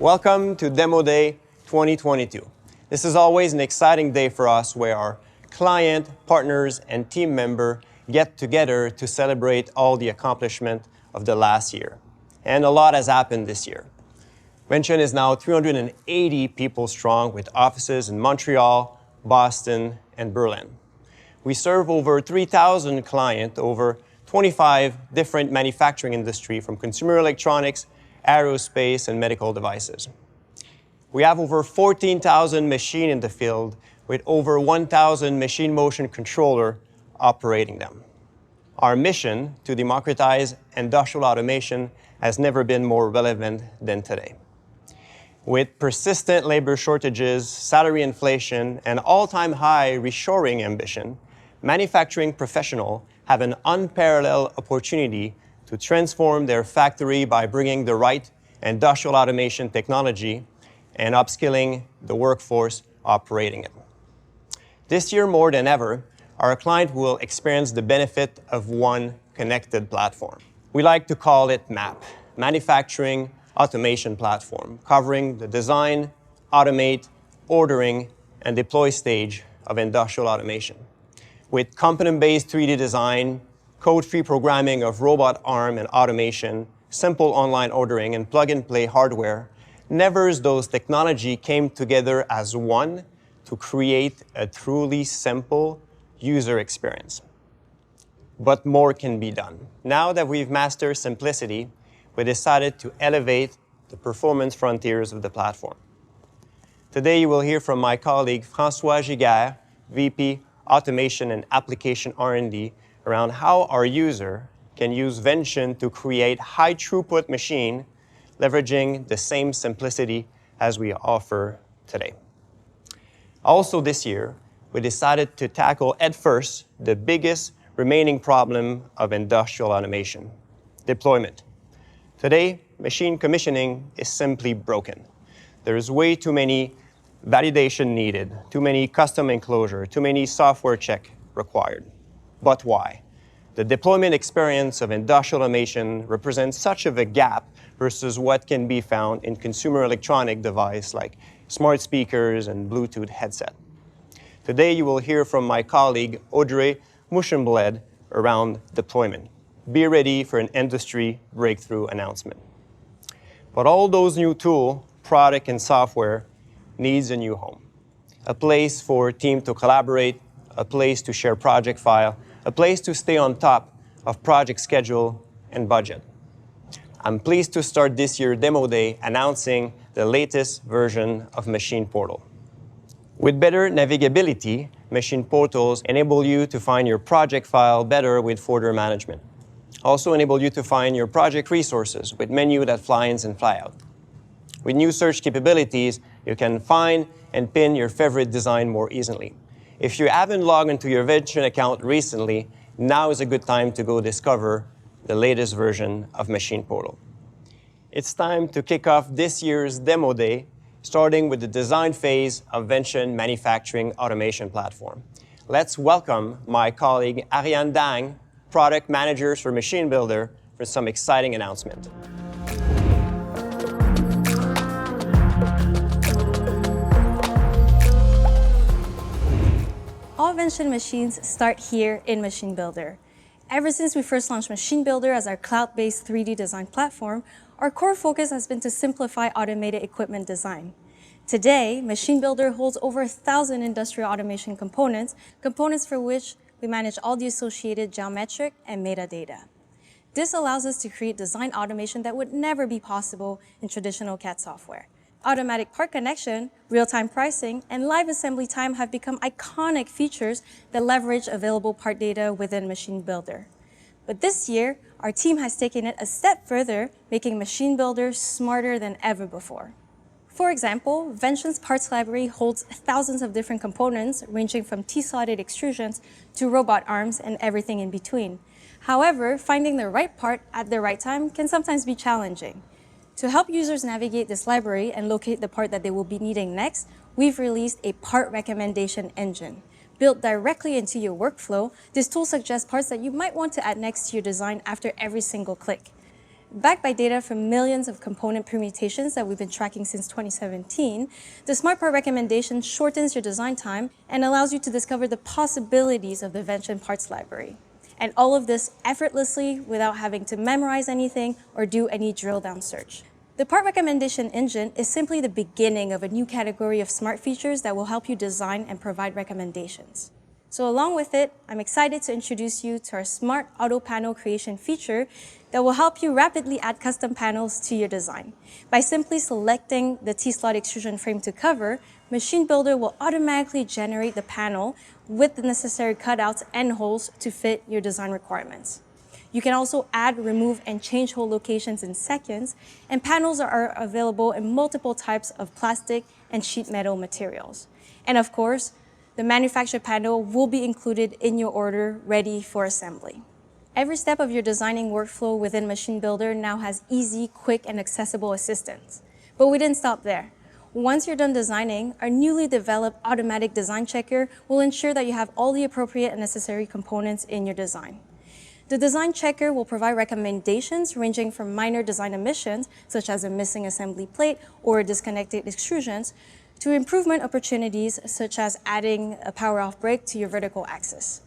Welcome to Demo Day 2022. This is always an exciting day for us where our client, partners, and team member get together to celebrate all the accomplishment of the last year. And a lot has happened this year. Vention is now 380 people strong with offices in Montreal, Boston, and Berlin. We serve over 3,000 clients over 25 different manufacturing industries from consumer electronics, aerospace, and medical devices. We have over 14,000 machines in the field with over 1,000 machine motion controllers operating them. Our mission to democratize industrial automation has never been more relevant than today. With persistent labor shortages, salary inflation, and all-time high reshoring ambition, manufacturing professionals have an unparalleled opportunity to transform their factory by bringing the right industrial automation technology and upskilling the workforce operating it. This year, more than ever, our client will experience the benefit of one connected platform. We like to call it MAP, Manufacturing Automation Platform, covering the design, automate, ordering, and deploy stage of industrial automation. With component-based 3D design, code-free programming of robot arm and automation, simple online ordering, and plug-and-play hardware, never as those technology came together as one to create a truly simple user experience. But more can be done. Now that we've mastered simplicity, we decided to elevate the performance frontiers of the platform. Today, you will hear from my colleague François Giguère, VP Automation and Application R&D, around how our user can use Vention to create high-throughput machine, leveraging the same simplicity as we offer today. Also this year, we decided to tackle headfirst the biggest remaining problem of industrial automation, deployment. Today, machine commissioning is simply broken. There is way too many validation needed, too many custom enclosure, too many software check required. But why? The deployment experience of industrial automation represents such of a gap versus what can be found in consumer electronic devices like smart speakers and Bluetooth headset. Today, you will hear from my colleague Audrey Muschenbled around deployment. Be ready for an industry breakthrough announcement. But all those new tools, product, and software needs a new home. A place for a team to collaborate, a place to share project file, a place to stay on top of project schedule and budget. I'm pleased to start this year's Demo Day announcing the latest version of MachinePortal. With better navigability, MachinePortals enable you to find your project file better with folder management. Also enable you to find your project resources with menu that fly in and fly out. With new search capabilities, you can find and pin your favorite design more easily. If you haven't logged into your Vention account recently, now is a good time to go discover the latest version of MachinePortal. It's time to kick off this year's Demo Day, starting with the design phase of Vention Manufacturing Automation Platform. Let's welcome my colleague Ariane Dang, Product Manager for MachineBuilder, for some exciting announcement. All Vention machines start here in MachineBuilder. Ever since we first launched MachineBuilder as our cloud-based 3D design platform, our core focus has been to simplify automated equipment design. Today, MachineBuilder holds over 1,000 industrial automation components for which we manage all the associated geometric and metadata. This allows us to create design automation that would never be possible in traditional CAD software. Automatic part connection, real-time pricing, and live assembly time have become iconic features that leverage available part data within MachineBuilder. But this year, our team has taken it a step further, making MachineBuilder smarter than ever before. For example, Vention's parts library holds thousands of different components, ranging from T-slotted extrusions to robot arms and everything in between. However, finding the right part at the right time can sometimes be challenging. To help users navigate this library and locate the part that they will be needing next, we've released a part recommendation engine. Built directly into your workflow, this tool suggests parts that you might want to add next to your design after every single click. Backed by data from millions of component permutations that we've been tracking since 2017, the Smart Part Recommendation shortens your design time and allows you to discover the possibilities of the Vention parts library. And all of this effortlessly without having to memorize anything or do any drill down search. The Part Recommendation Engine is simply the beginning of a new category of smart features that will help you design and provide recommendations. So along with it, I'm excited to introduce you to our Smart Auto Panel Creation feature that will help you rapidly add custom panels to your design. By simply selecting the T-slot extrusion frame to cover, MachineBuilder will automatically generate the panel with the necessary cutouts and holes to fit your design requirements. You can also add, remove, and change hole locations in seconds, and panels are available in multiple types of plastic and sheet metal materials. And of course, the manufactured panel will be included in your order, ready for assembly. Every step of your designing workflow within MachineBuilder now has easy, quick, and accessible assistance. But we didn't stop there. Once you're done designing, our newly developed automatic design checker will ensure that you have all the appropriate and necessary components in your design. The design checker will provide recommendations ranging from minor design omissions, such as a missing assembly plate or disconnected extrusions, to improvement opportunities, such as adding a power-off brake to your vertical axis.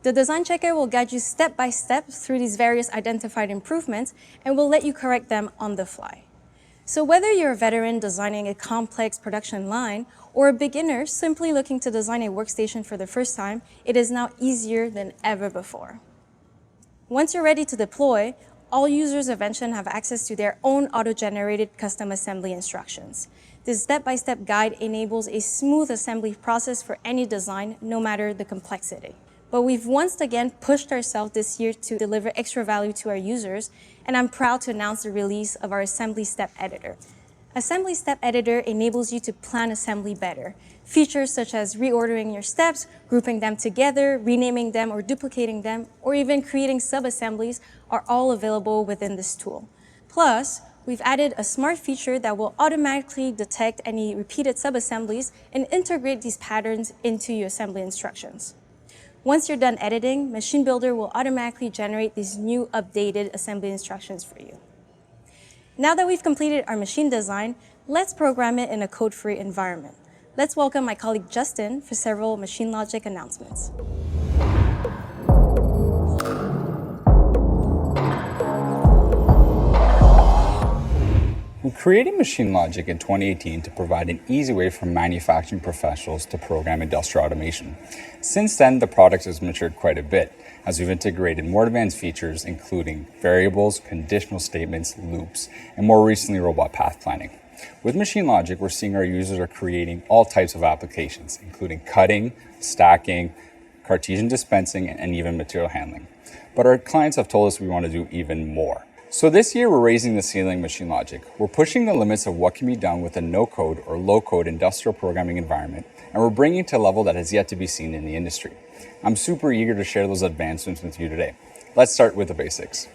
The design checker will guide you step by step through these various identified improvements and will let you correct them on the fly. So whether you're a veteran designing a complex production line or a beginner simply looking to design a workstation for the first time, it is now easier than ever before. Once you're ready to deploy, all users of Vention have access to their own auto-generated custom assembly instructions. This step-by-step guide enables a smooth assembly process for any design, no matter the complexity. But we've once again pushed ourselves this year to deliver extra value to our users, and I'm proud to announce the release of our Assembly Step Editor. Assembly Step Editor enables you to plan assembly better. Features such as reordering your steps, grouping them together, renaming them or duplicating them, or even creating sub-assemblies are all available within this tool. Plus, we've added a smart feature that will automatically detect any repeated sub-assemblies and integrate these patterns into your assembly instructions. Once you're done editing, MachineBuilder will automatically generate these new updated assembly instructions for you. Now that we've completed our machine design, let's program it in a code-free environment. Let's welcome my colleague Justin for several MachineLogic announcements. We created MachineLogic in 2018 to provide an easy way for manufacturing professionals to program industrial automation. Since then, the product has matured quite a bit, as we've integrated more advanced features, including variables, conditional statements, loops, and more recently, robot path planning. With MachineLogic, we're seeing our users are creating all types of applications, including cutting, stacking, Cartesian dispensing, and even material handling. But our clients have told us we want to do even more. So this year, we're raising the ceiling MachineLogic. We're pushing the limits of what can be done with a no-code or low-code industrial programming environment, and we're bringing it to a level that has yet to be seen in the industry. I'm super eager to share those advancements with you today. Let's start with the basics.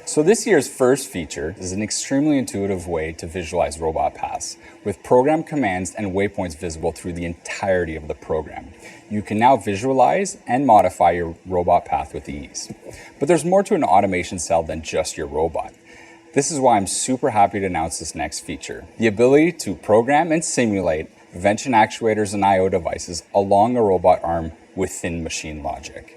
So this year's first feature is an extremely intuitive way to visualize robot paths, with program commands and waypoints visible through the entirety of the program. You can now visualize and modify your robot path with ease. But there's more to an automation cell than just your robot. This is why I'm super happy to announce this next feature, the ability to program and simulate Vention actuators and I/O devices along a robot arm within MachineLogic.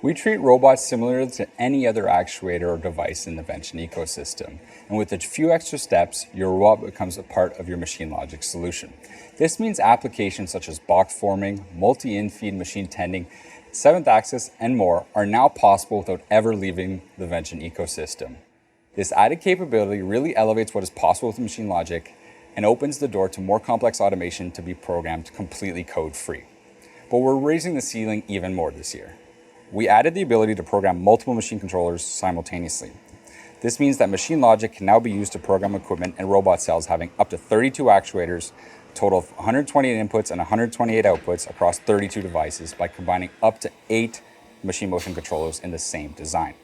We treat robots similar to any other actuator or device in the Vention ecosystem, and with a few extra steps, your robot becomes a part of your MachineLogic solution. This means applications such as box forming, multi-in-feed machine tending, 7th axis, and more are now possible without ever leaving the Vention ecosystem. This added capability really elevates what is possible with MachineLogic and opens the door to more complex automation to be programmed completely code-free. But we're raising the ceiling even more this year. We added the ability to program multiple machine controllers simultaneously. This means that MachineLogic can now be used to program equipment and robot cells having up to 32 actuators, a total of 128 inputs and 128 outputs across 32 devices by combining up to 8 machine motion controllers in the same design.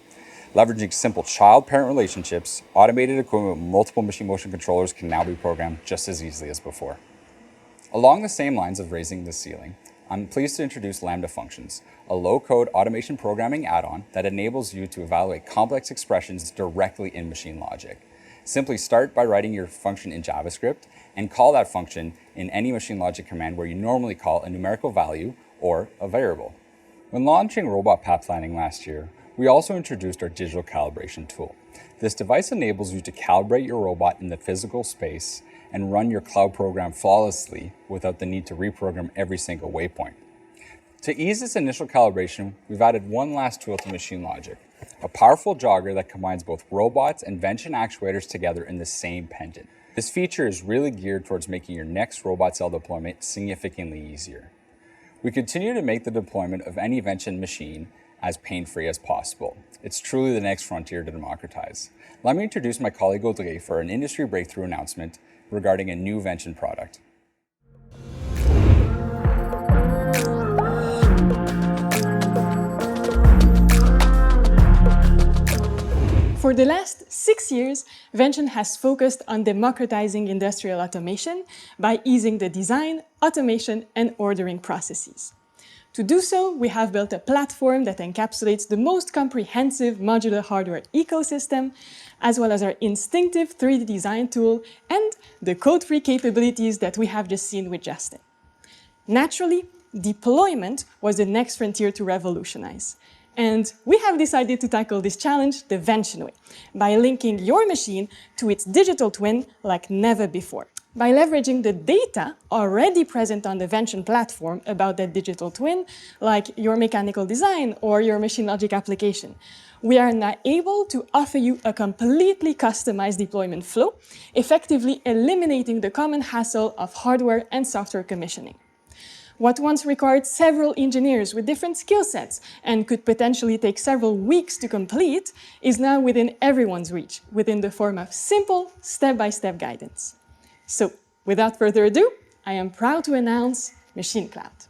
Leveraging simple child-parent relationships, automated equipment with multiple machine motion controllers can now be programmed just as easily as before. Along the same lines of raising the ceiling, I'm pleased to introduce Lambda Functions, a low-code automation programming add-on that enables you to evaluate complex expressions directly in MachineLogic. Simply start by writing your function in JavaScript and call that function in any MachineLogic command where you normally call a numerical value or a variable. When launching robot path planning last year, we also introduced our digital calibration tool. This device enables you to calibrate your robot in the physical space and run your cloud program flawlessly without the need to reprogram every single waypoint. To ease this initial calibration, we've added one last tool to MachineLogic, a powerful jogger that combines both robots and Vention actuators together in the same pendant. This feature is really geared towards making your next robot cell deployment significantly easier. We continue to make the deployment of any Vention machine as pain-free as possible. It's truly the next frontier to democratize. Let me introduce my colleague Audrey for an industry breakthrough announcement regarding a new Vention product. For the last 6 years, Vention has focused on democratizing industrial automation by easing the design, automation, and ordering processes. To do so, we have built a platform that encapsulates the most comprehensive modular hardware ecosystem, as well as our instinctive 3D design tool and the code-free capabilities that we have just seen with Justin. Naturally, deployment was the next frontier to revolutionize. And we have decided to tackle this challenge the Vention way, by linking your machine to its digital twin like never before. By leveraging the data already present on the Vention platform about that digital twin, like your mechanical design or your MachineLogic application, we are now able to offer you a completely customized deployment flow, effectively eliminating the common hassle of hardware and software commissioning. What once required several engineers with different skill sets and could potentially take several weeks to complete is now within everyone's reach, within the form of simple, step-by-step guidance. So, without further ado, I am proud to announce MachineCloud.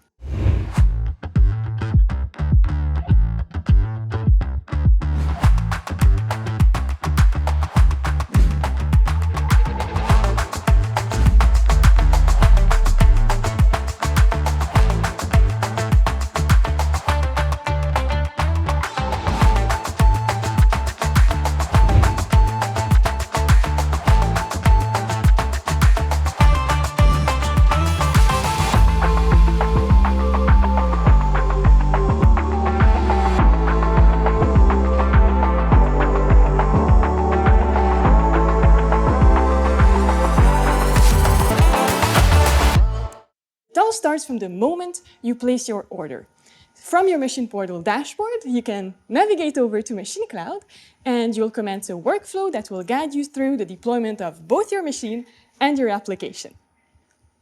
It all starts from the moment you place your order. From your MachinePortal dashboard, you can navigate over to MachineCloud and you'll commence a workflow that will guide you through the deployment of both your machine and your application.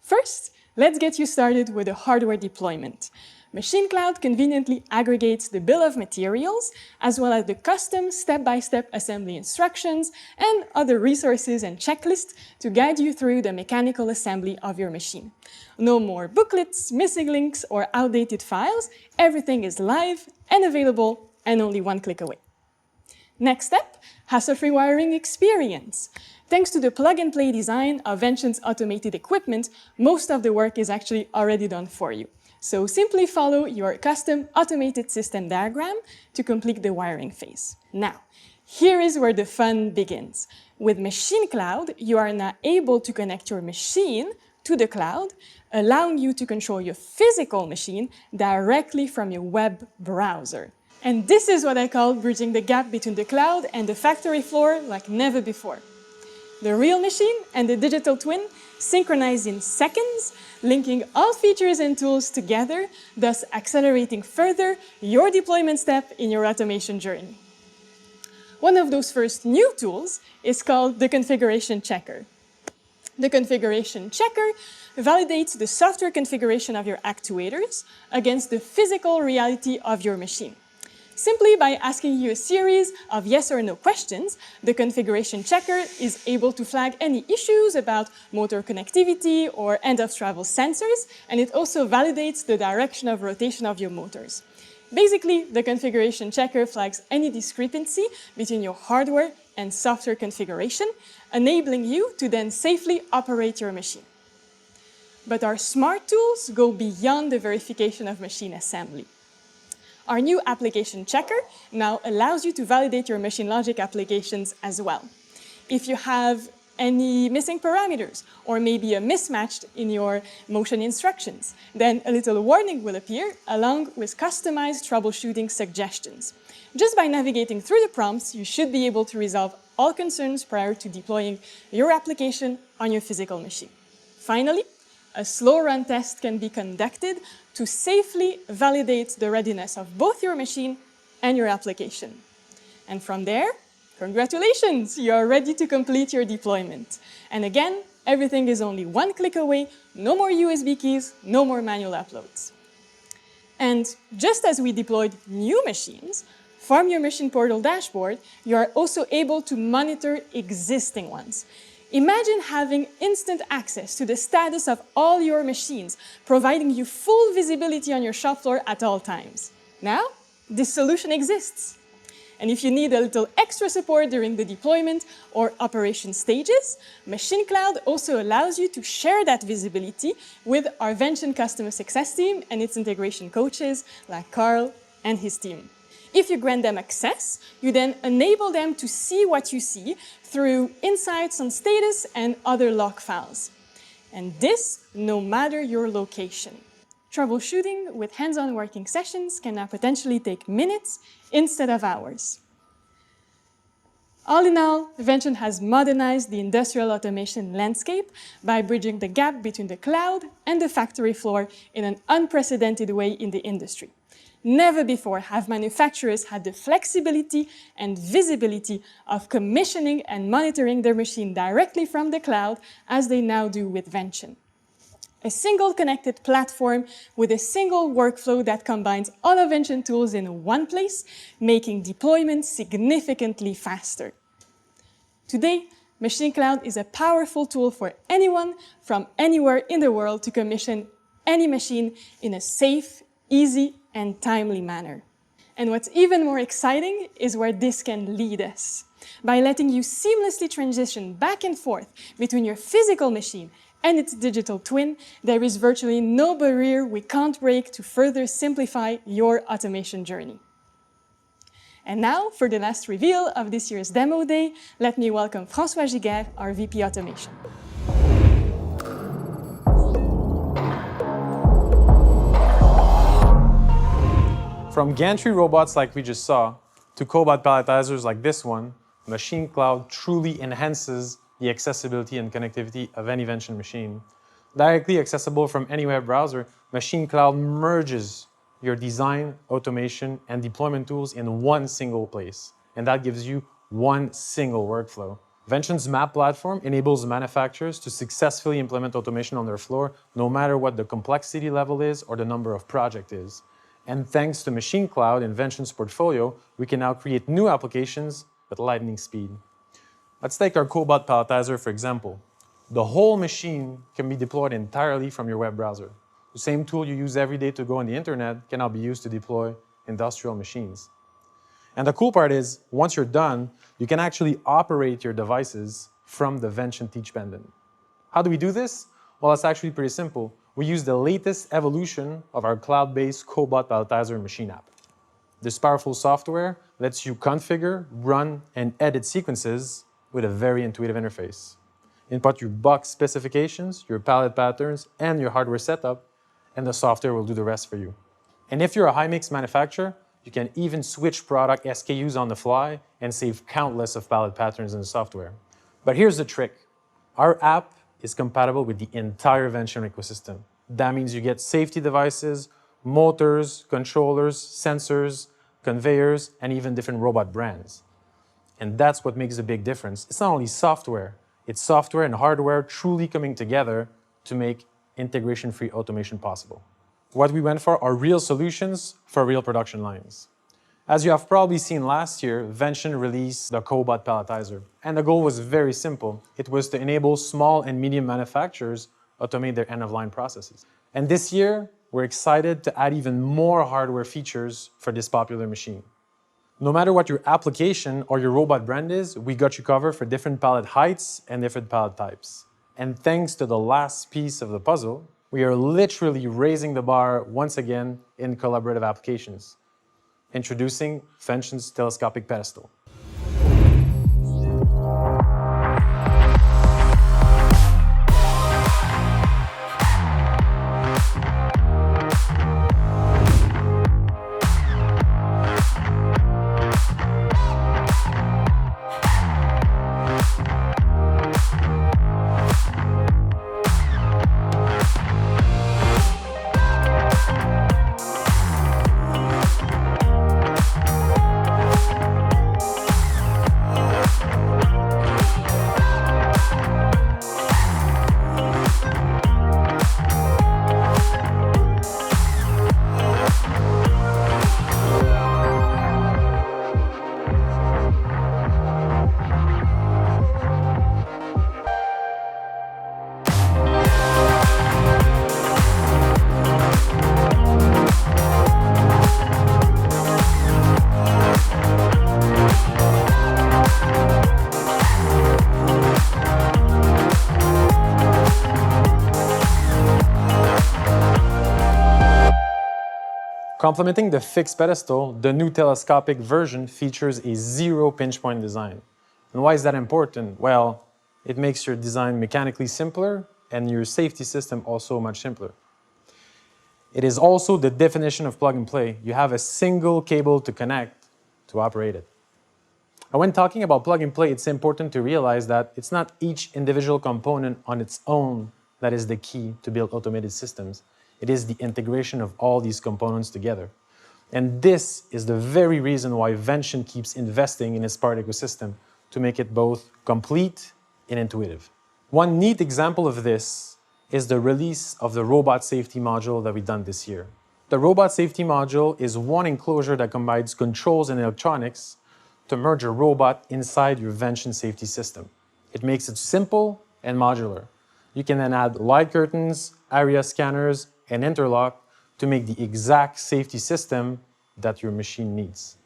First, let's get you started with the hardware deployment. MachineCloud conveniently aggregates the bill of materials, as well as the custom step-by-step assembly instructions and other resources and checklists to guide you through the mechanical assembly of your machine. No more booklets, missing links, or outdated files. Everything is live and available and only one click away. Next step, hassle-free wiring experience. Thanks to the plug-and-play design of Vention's automated equipment, most of the work is actually already done for you. So simply follow your custom automated system diagram to complete the wiring phase. Now, here is where the fun begins. With MachineCloud, you are now able to connect your machine to the cloud, allowing you to control your physical machine directly from your web browser. And this is what I call bridging the gap between the cloud and the factory floor like never before. The real machine and the digital twin synchronize in seconds, linking all features and tools together, thus accelerating further your deployment step in your automation journey. One of those first new tools is called the configuration checker. The configuration checker validates the software configuration of your actuators against the physical reality of your machine. Simply by asking you a series of yes or no questions, the configuration checker is able to flag any issues about motor connectivity or end-of-travel sensors, and it also validates the direction of rotation of your motors. Basically, the configuration checker flags any discrepancy between your hardware and software configuration, enabling you to then safely operate your machine. But our smart tools go beyond the verification of machine assembly. Our new application checker now allows you to validate your MachineLogic applications as well. If you have any missing parameters or maybe a mismatch in your motion instructions, then a little warning will appear along with customized troubleshooting suggestions. Just by navigating through the prompts, you should be able to resolve all concerns prior to deploying your application on your physical machine. Finally, a slow run test can be conducted to safely validate the readiness of both your machine and your application. And from there, congratulations, you are ready to complete your deployment. And again, everything is only one click away, no more USB keys, no more manual uploads. And just as we deployed new machines, from your MachinePortal dashboard, you are also able to monitor existing ones. Imagine having instant access to the status of all your machines, providing you full visibility on your shop floor at all times. Now, this solution exists. And if you need a little extra support during the deployment or operation stages, MachineCloud also allows you to share that visibility with our Vention customer success team and its integration coaches like Carl and his team. If you grant them access, you then enable them to see what you see through insights on status and other log files. And this, no matter your location. Troubleshooting with hands-on working sessions can now potentially take minutes instead of hours. All in all, Vention has modernized the industrial automation landscape by bridging the gap between the cloud and the factory floor in an unprecedented way in the industry. Never before have manufacturers had the flexibility and visibility of commissioning and monitoring their machine directly from the cloud as they now do with Vention. A single connected platform with a single workflow that combines all of Vention tools in one place, making deployment significantly faster. Today, MachineCloud is a powerful tool for anyone from anywhere in the world to commission any machine in a safe, easy, and timely manner. And what's even more exciting is where this can lead us. By letting you seamlessly transition back and forth between your physical machine and its digital twin, there is virtually no barrier we can't break to further simplify your automation journey. And now, for the last reveal of this year's Demo Day, let me welcome François Giguère, our VP Automation. From gantry robots like we just saw, to cobot palletizers like this one, MachineCloud truly enhances the accessibility and connectivity of any Vention machine. Directly accessible from any web browser, MachineCloud merges your design, automation, and deployment tools in one single place. And that gives you one single workflow. Vention's map platform enables manufacturers to successfully implement automation on their floor, no matter what the complexity level is or the number of project is. And thanks to MachineCloud and Vention's portfolio, we can now create new applications at lightning speed. Let's take our cobot palletizer, for example. The whole machine can be deployed entirely from your web browser. The same tool you use every day to go on the internet can now be used to deploy industrial machines. And the cool part is, once you're done, you can actually operate your devices from the Vention Teach pendant. How do we do this? Well, it's actually pretty simple. We use the latest evolution of our cloud-based cobot palletizer machine app. This powerful software lets you configure, run, and edit sequences with a very intuitive interface. Input your box specifications, your pallet patterns, and your hardware setup, and the software will do the rest for you. And if you're a high-mix manufacturer, You can even switch product SKUs on the fly and save countless of pallet patterns in the software. But here's the trick. Our app is compatible with the entire Vention ecosystem. That means you get safety devices, motors, controllers, sensors, conveyors, and even different robot brands. And that's what makes a big difference. It's not only software, it's software and hardware truly coming together to make integration-free automation possible. What we went for are real solutions for real production lines. As you have probably seen last year, Vention released the cobot Palletizer. And the goal was very simple. It was to enable small and medium manufacturers automate their end-of-line processes. And this year, we're excited to add even more hardware features for this popular machine. No matter what your application or your robot brand is, we got you covered for different pallet heights and different pallet types. And thanks to the last piece of the puzzle, we are literally raising the bar once again in collaborative applications. Introducing Vention's Telescopic pedestal. Complementing the fixed pedestal, the new telescopic version features a zero pinch point design. And why is that important? Well, it makes your design mechanically simpler and your safety system also much simpler. It is also the definition of plug and play. You have a single cable to connect to operate it. And when talking about plug and play, it's important to realize that it's not each individual component on its own that is the key to build automated systems. It is the integration of all these components together. And this is the very reason why Vention keeps investing in its part ecosystem to make it both complete and intuitive. One neat example of this is the release of the robot safety module that we've done this year. The robot safety module is one enclosure that combines controls and electronics to merge a robot inside your Vention safety system. It makes it simple and modular. You can then add light curtains, area scanners, and interlock to make the exact safety system that your machine needs.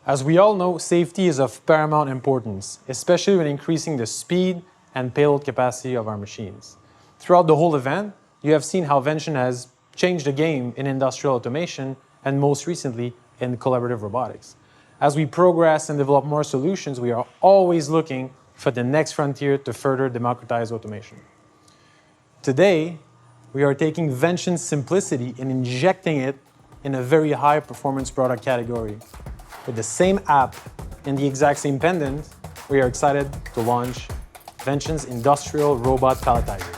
As we all know, safety is of paramount importance, especially when increasing the speed and payload capacity of our machines. Throughout the whole event, you have seen how Vention has changed the game in industrial automation and most recently in collaborative robotics. As we progress and develop more solutions, we are always looking for the next frontier to further democratize automation. Today, we are taking Vention's simplicity and injecting it in a very high performance product category. With the same app and the exact same pendant, we are excited to launch Vention's industrial robot Palletizer.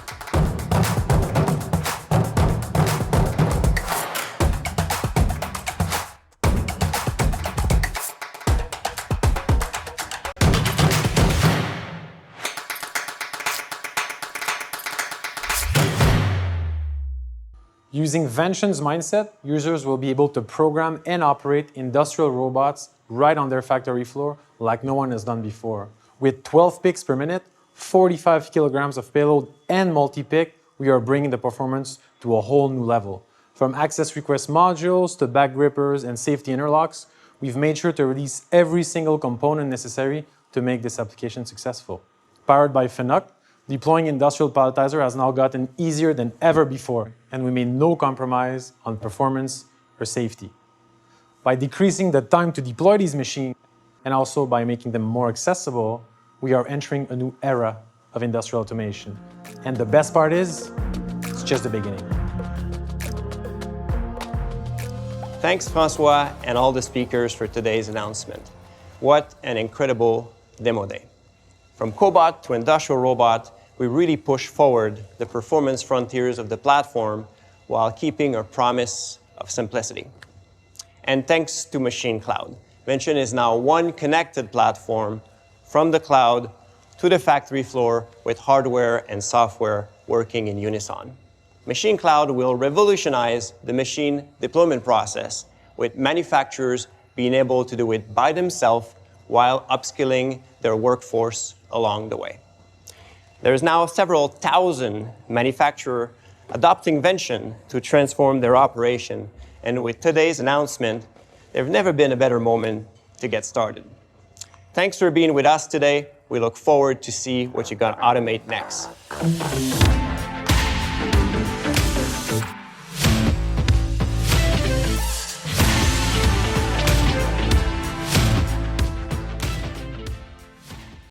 Using Vention's mindset, users will be able to program and operate industrial robots right on their factory floor like no one has done before. With 12 picks per minute, 45 kilograms of payload, and multi-pick, we are bringing the performance to a whole new level. From access request modules to back grippers and safety interlocks, we've made sure to release every single component necessary to make this application successful. Powered by Fanuc, deploying industrial Palletizer has now gotten easier than ever before, and we made no compromise on performance or safety. By decreasing the time to deploy these machines, and also by making them more accessible, we are entering a new era of industrial automation. And the best part is, it's just the beginning. Thanks, Francois, and all the speakers for today's announcement. What an incredible demo day. From cobot to industrial robot, we really push forward the performance frontiers of the platform while keeping our promise of simplicity. And thanks to MachineCloud, Vention is now one connected platform from the cloud to the factory floor with hardware and software working in unison. MachineCloud will revolutionize the machine deployment process, with manufacturers being able to do it by themselves while upskilling their workforce along the way. There's now several thousand manufacturers adopting Vention to transform their operation, and with today's announcement, there's never been a better moment to get started. Thanks for being with us today. We look forward to see what you're going to automate next.